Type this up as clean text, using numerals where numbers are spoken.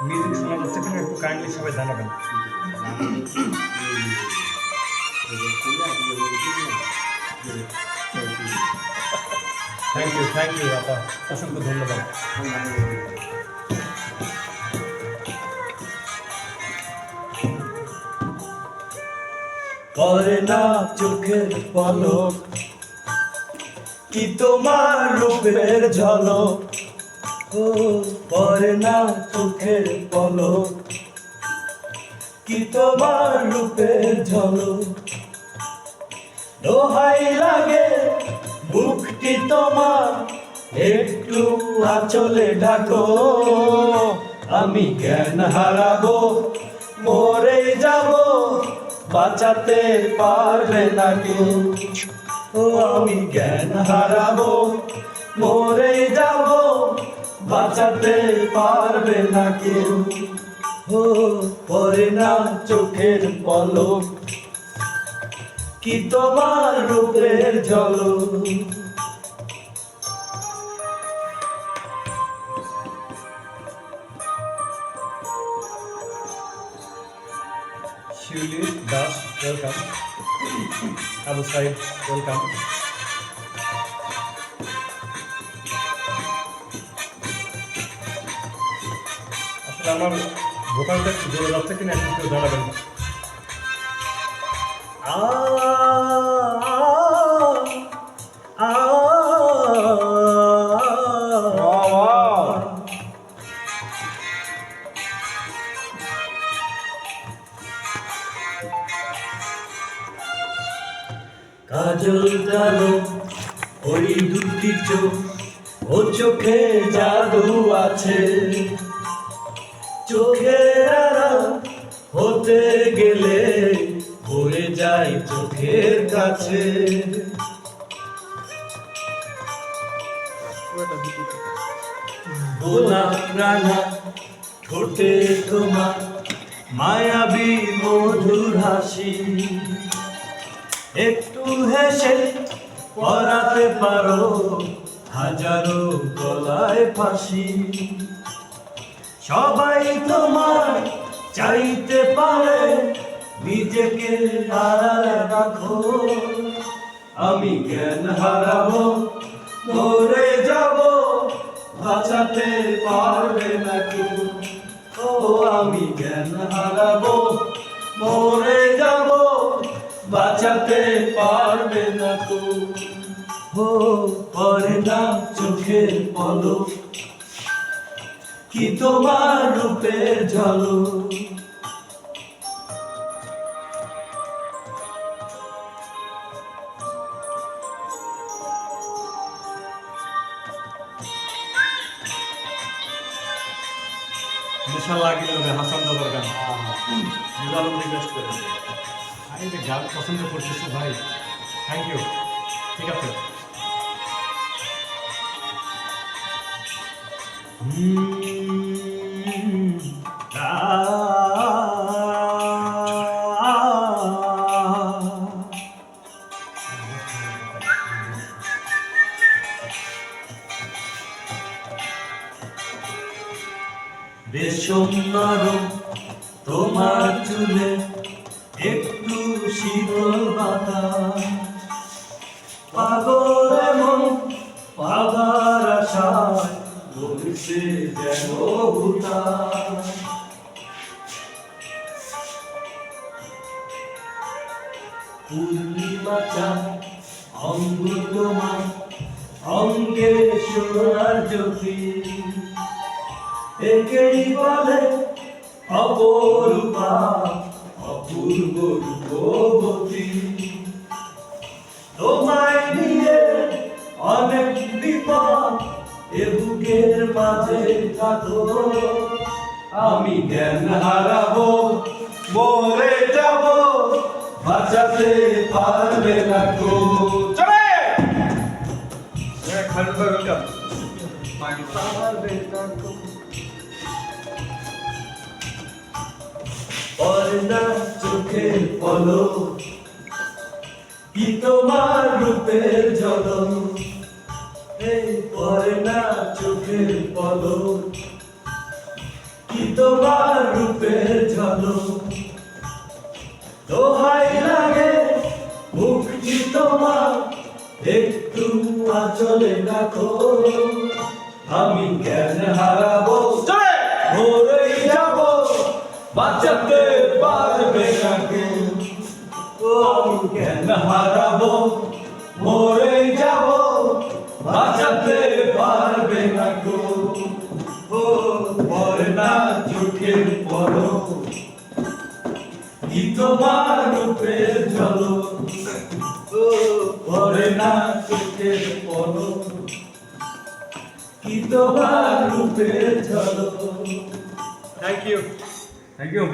Music শোনা যাচ্ছে কিনা একটু কাইন্ডলি সবাই জানাবেন। থ্যাংক ইউ আপা, অসংখ্য ধন্যবাদ। পরে না চোখের পলক, কি তোমার রূপের ঝলক, ও পরে না চোখের পলক, কি তোমার রূপের ঝলক। দোহাই লাগে বুকটি তোমার, একটু আঁচলে ঢাকো, আমি জ্ঞান হারাবো, মরে যাব, বাঁচাতে পারবে না কেউ। ও আমি জ্ঞান হারাবো, মরে যাব, বাঁচাতে পারবে না কেউ। ও পরে না চোখের পলক, কি তোমার রূপের ঝলক। শিউলি দাস ওয়েলকাম, আবু সাইদ ওয়েলকাম। আসলে আমার ভোকালটা একটু জোরে যাচ্ছে কিনা একটু জানাবেন। কাজল কালো ওই দুটি চোখ, ও চোখে জাদু আছে, চোখের আড়াল হতে গেলে পড়ে যায় চোখের কাছে। গোলাপ রাঙা ঠোঁটে তোমার মায়াবী মধুর হাসি, একটু হেসে পরাতে পারো হাজারো গলায় ফাঁসি। সবাই তোমার চাইতে পারে, নিজেকে আড়ালে রাখো, আমি জ্ঞান হারাবো, মরে যাব, বাঁচাতে পারবে না কেউ। ও আমি জ্ঞান হারাবো, মরে যাব, বাঁচাতে পারবে না কেউ। ও পরে না চোখের পলক, কি তোমার রূপের ঝলক। নেশা লাগিল রে হাসান দাদার গান, নিলাম রিকোয়েস্ট করে। আমি যে গান পছন্দ করতেছি ভাই, থ্যাংক ইউ। ঠিক আছে, রেশম নরম তোমার চুলে, একটু শীতল বাতাস, পাগল এমন পাবার আশায় বলছে যেন হুতাশ। পূর্ণিমা চাঁদ অঙ্গ তোমার, অঙ্গে সোনার জ্যোতি, একেই বলে অপরূপা, অপূর্ব রূপবতী। তোমায় নিয়ে অনেক বিপদ, এ বুকের মাঝে থাকো, আমি জ্ঞান হারাবো, মরে যাব, বাঁচাতে পারবে না কেউ। চলে পারবে না কেউ। পরে না চোখের পলক, কি তোমার রূপের ঝলক, এই পরে না চোখের পলক, কি তোমার রূপের ঝলক, দোহাই লাগে মুক্তি তোমার, একটু আঁচলে রাখো, আমি জ্ঞান হারাবো, মরেই যাব, বাঁচাতে পারবে না কেউ। ও আমি জ্ঞান হারাবো, মরেই যাব, বাঁচাতে পারবে না কেউ। ও পরে না চোখের পলক, কি তোমার রূপের ঝলক, ও পরে না চোখের পলক, কি তোমার রূপের ঝলক। Thank you. Thank you.